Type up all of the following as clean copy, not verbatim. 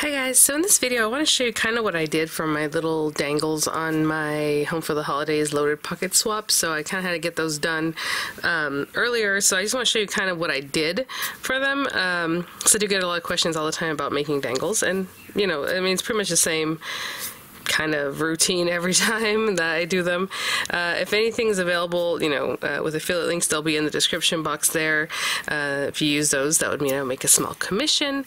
Hi guys, so in this video I want to show you kind of what I did for my little dangles on my Home for the Holidays loaded pocket swap. So I kind of had to get those done earlier, so I just want to show you kind of what I did for them. So I do get a lot of questions all the time about making dangles, and you know, I mean, it's pretty much the same kind of routine every time that I do them. If anything's available, you know, with affiliate links, they'll be in the description box there. If you use those, that would mean I'll make a small commission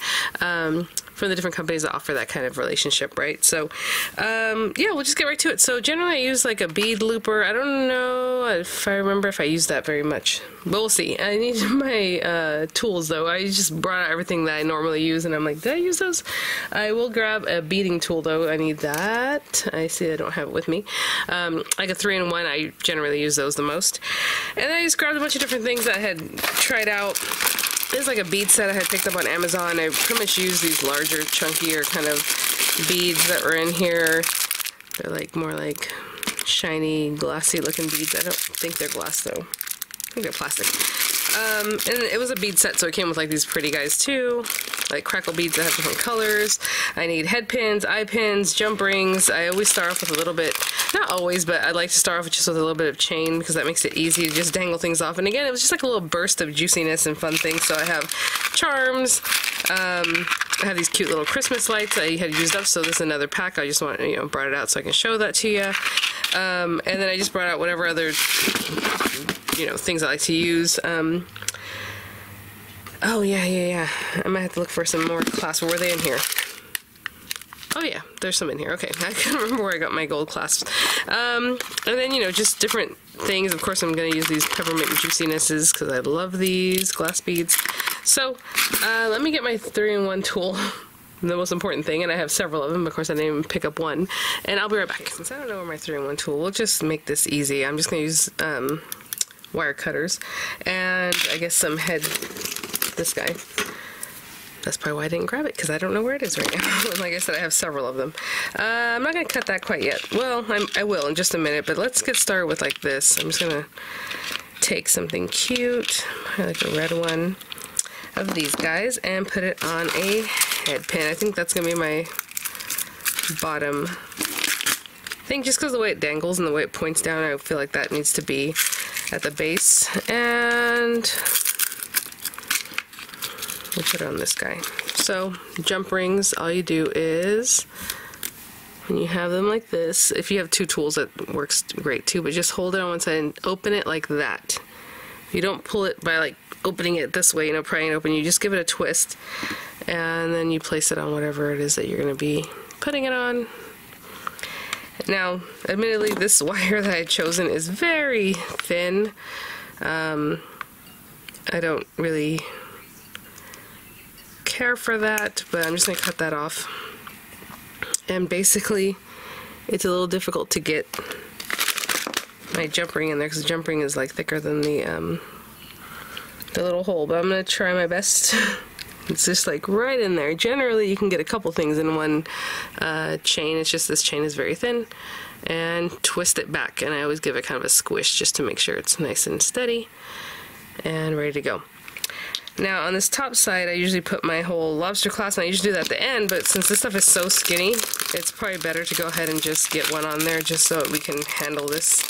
from the different companies that offer that kind of relationship, right? So yeah, we'll just get right to it. So generally I use like a bead looper. I don't know if I remember if I use that very much, but we'll see. I need my tools though. I just brought out everything that I normally use and I'm like, did I use those? I will grab a beading tool though. I need that. I see I don't have it with me. Like a 3-in-1, I generally use those the most. And I just grabbed a bunch of different things that I had tried out. This is like a bead set I had picked up on Amazon. I pretty much use these larger, chunkier kind of beads that were in here. They're like more like shiny, glassy looking beads. I don't think they're glass though. I think they're plastic. And it was a bead set, so it came with like these pretty guys too, like crackle beads that have different colors. I need head pins, eye pins, jump rings. I always start off with a little bit, not always, but I like to start off with just with a little bit of chain because that makes it easy to just dangle things off. And again, it was just like a little burst of juiciness and fun things. So I have charms. I have these cute little Christmas lights I had used up, so this is another pack. I just want, you know, brought it out so I can show that to you. And then I just brought out whatever other, you know, things I like to use. Oh yeah. I might have to look for some more clasps. Were they in here? Oh yeah, there's some in here. Okay, I can't remember where I got my gold clasps. And then, you know, just different things. Of course, I'm going to use these peppermint juicinesses because I love these glass beads. So let me get my 3-in-1 tool. The most important thing, and I have several of them. Of course, I didn't even pick up one. And I'll be right back. Since I don't know where my 3-in-1 tool, we'll just make this easy. I'm just going to use wire cutters and I guess some this guy. That's probably why I didn't grab it, because I don't know where it is right now. Like I said, I have several of them. I'm not going to cut that quite yet. Well, I will in just a minute, but let's get started with like this. I'm just going to take something cute, like a red one of these guys, and put it on a head pin. I think that's going to be my bottom thing, just because the way it dangles and the way it points down, I feel like that needs to be at the base. And we'll put it on this guy. So jump rings, all you do is, when you have them like this, if you have two tools that works great too, but just hold it on one side and open it like that. You don't pull it by like opening it this way, you know, prying it open. You just give it a twist and then you place it on whatever it is that you're going to be putting it on. Now, admittedly, this wire that I had chosen is very thin. I don't really care for that, but I'm just going to cut that off. And basically, it's a little difficult to get my jump ring in there because the jump ring is like thicker than the little hole, but I'm going to try my best. It's just like right in there. Generally, you can get a couple things in one chain. It's just this chain is very thin. And twist it back, and I always give it kind of a squish just to make sure it's nice and steady and ready to go. Now on this top side, I usually put my whole lobster clasp, and I usually do that at the end, but since this stuff is so skinny, it's probably better to go ahead and just get one on there just so we can handle this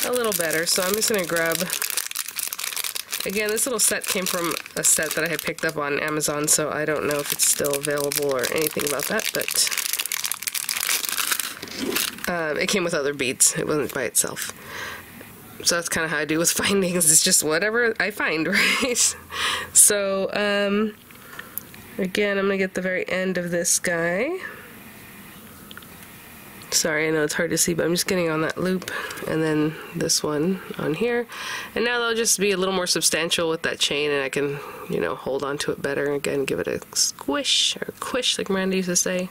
a little better. So I'm just going to grab, again, this little set came from a set that I had picked up on Amazon, so I don't know if it's still available or anything about that, but it came with other beads. It wasn't by itself. So that's kind of how I do with findings. It's just whatever I find, right? So, again, I'm going to get the very end of this guy. Sorry, I know it's hard to see, but I'm just getting on that loop, and then this one on here. And now they'll just be a little more substantial with that chain, and I can, you know, hold on to it better. Again, give it a squish, or quish, like Miranda used to say.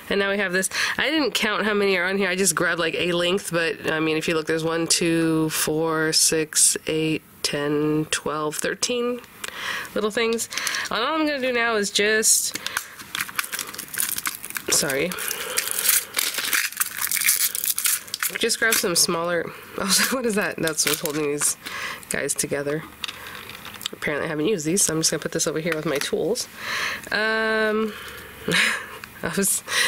And now we have this. I didn't count how many are on here. I just grabbed like a length, but I mean, if you look, there's 1, 2, 4, 6, 8, 10, 12, 13 little things. And all I'm going to do now is just, sorry, just grab some smaller, I was like, what is that? That's what's holding these guys together. Apparently I haven't used these, so I'm just going to put this over here with my tools.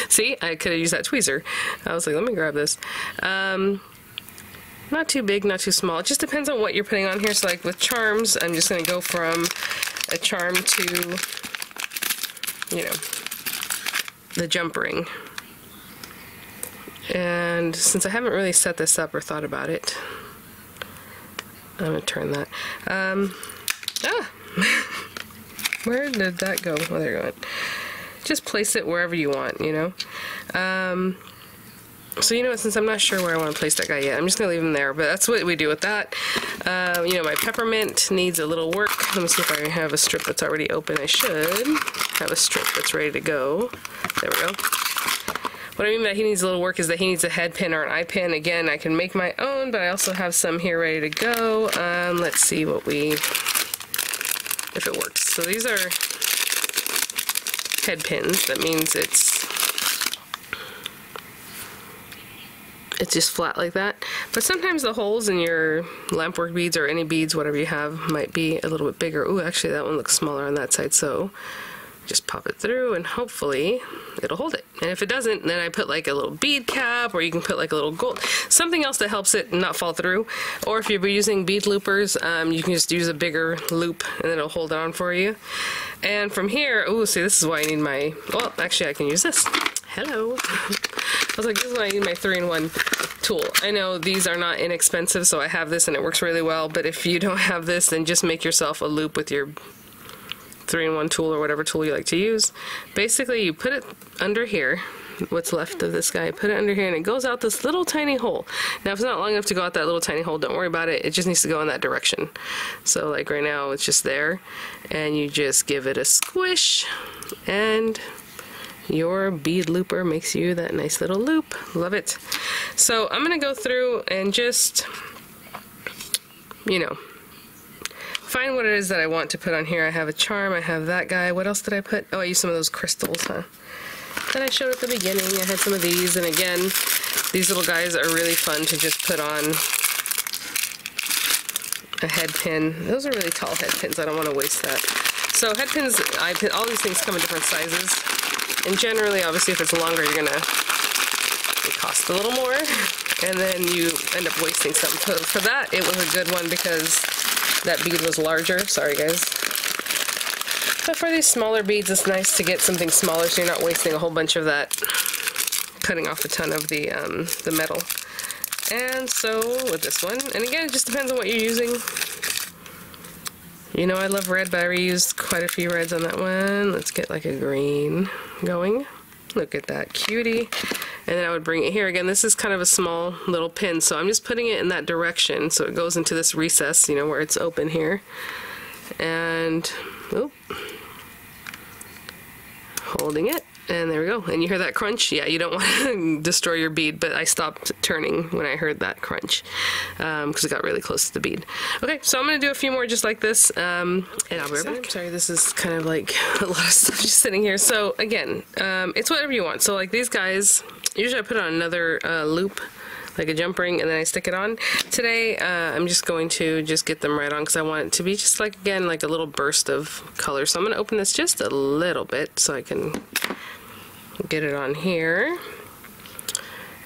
See, I could have used that tweezer. I was like, let me grab this. Not too big, not too small. It just depends on what you're putting on here. So like with charms, I'm just going to go from a charm to, you know, the jump ring. And since I haven't really set this up or thought about it, I'm going to turn that. Where did that go? Oh, there it went. Just place it wherever you want, you know. So you know what, since I'm not sure where I want to place that guy yet, I'm just going to leave him there, but that's what we do with that. You know, my peppermint needs a little work. Let me see if I have a strip that's already open. I should have a strip that's ready to go. There we go. What I mean by he needs a little work is that he needs a head pin or an eye pin. Again, I can make my own, but I also have some here ready to go. Let's see what if it works. So these are head pins. That means it's just flat like that. But sometimes the holes in your lampwork beads or any beads, whatever you have, might be a little bit bigger. Ooh, actually that one looks smaller on that side, so just pop it through and hopefully it'll hold it. And if it doesn't, then I put like a little bead cap, or you can put like a little gold, something else that helps it not fall through. Or if you're using bead loopers, you can just use a bigger loop and it'll hold on for you. And from here, ooh, see, this is why I need my, well, actually I can use this. Hello. I was like, this is why I need my 3-in-1 tool. I know these are not inexpensive, so I have this and it works really well, but if you don't have this, then just make yourself a loop with your 3-in-1 tool or whatever tool you like to use. Basically, you put it under here, what's left of this guy, put it under here, and it goes out this little tiny hole. Now, if it's not long enough to go out that little tiny hole, don't worry about it. It just needs to go in that direction. So, like right now, it's just there, and you just give it a squish, and your bead looper makes you that nice little loop. Love it. So I'm going to go through and just, you know, find what it is that I want to put on here. I have a charm, I have that guy. What else did I put? Oh, I used some of those crystals, huh? That I showed at the beginning. I had some of these, and again, these little guys are really fun to just put on a head pin. Those are really tall head pins. I don't want to waste that. So head pins, all these things come in different sizes. And generally, obviously, if it's longer, they cost a little more, and then you end up wasting some. So for that, it was a good one because that bead was larger. Sorry, guys. But for these smaller beads, it's nice to get something smaller so you're not wasting a whole bunch of that, cutting off a ton of the metal. And so with this one, and again, it just depends on what you're using. You know, I love red, but I reused quite a few reds on that one. Let's get like a green going. Look at that cutie. And then I would bring it here. Again, this is kind of a small little pin, so I'm just putting it in that direction so it goes into this recess, you know, where it's open here. And, oh, holding it. And there we go. And you hear that crunch? Yeah, you don't want to destroy your bead, but I stopped turning when I heard that crunch because it got really close to the bead. Okay, so I'm going to do a few more just like this, and I'll be right back. Sorry, this is kind of like a lot of stuff just sitting here. So again, it's whatever you want. So like these guys, usually I put on another loop, like a jump ring, and then I stick it on. Today, I'm just going to just get them right on because I want it to be just like, again, like a little burst of color. So I'm going to open this just a little bit so I can get it on here.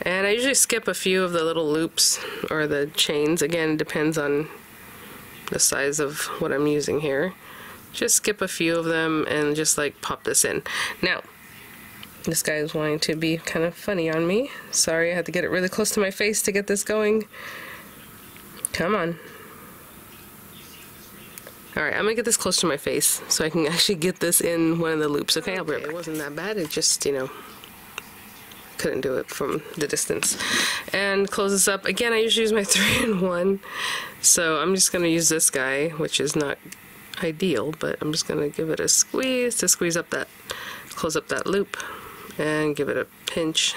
And I usually skip a few of the little loops or the chains. Again, it depends on the size of what I'm using here. Just skip a few of them and just like pop this in. Now, this guy is wanting to be kind of funny on me. Sorry, I had to get it really close to my face to get this going. Come on. Alright, I'm gonna get this close to my face so I can actually get this in one of the loops. Okay, I'll be right back. It wasn't that bad, it just, you know, couldn't do it from the distance. And close this up. Again, I usually use my 3-in-1, so I'm just gonna use this guy, which is not ideal, but I'm just gonna give it a squeeze to squeeze up that, close up that loop, and give it a pinch.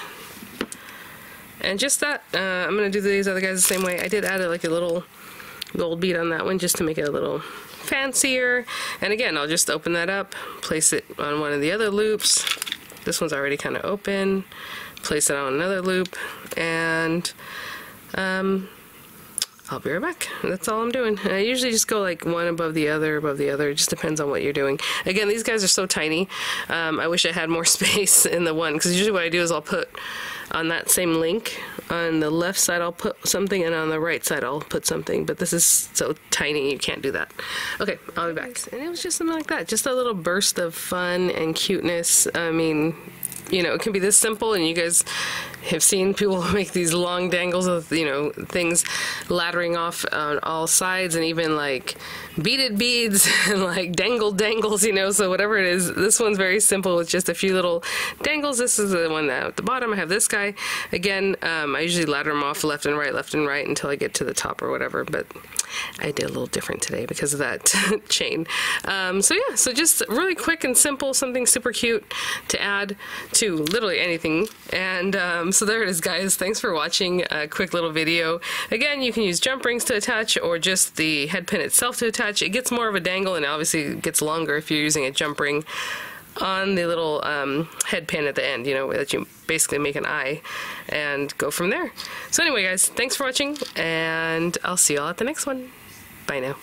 And just that, I'm gonna do these other guys the same way. I did add like a little gold bead on that one just to make it a little fancier. And again, I'll just open that up, place it on one of the other loops. This one's already kind of open. Place it on another loop, and I'll be right back. That's all I'm doing. I usually just go like one above the other. It just depends on what you're doing. Again, these guys are so tiny. I wish I had more space in the one, because usually what I do is I'll put on that same link, on the left side I'll put something, and on the right side I'll put something, but this is so tiny you can't do that. Okay, I'll be back. And it was just something like that, just a little burst of fun and cuteness. I mean, you know, it can be this simple, and you guys have seen people make these long dangles with, you know, things laddering off on all sides, and even like beaded beads and like dangles, you know, so whatever it is, this one's very simple with just a few little dangles. This is the one that at the bottom. I have this guy. Again, I usually ladder them off left and right until I get to the top or whatever, but I did a little different today because of that chain. So yeah, so just really quick and simple, something super cute to add to literally anything. And so there it is, guys. Thanks for watching a quick little video. Again, you can use jump rings to attach, or just the head pin itself to attach. It gets more of a dangle, and obviously it gets longer if you're using a jump ring on the little head pin at the end, you know, that you basically make an eye and go from there. So anyway, guys, thanks for watching, and I'll see you all at the next one. Bye now.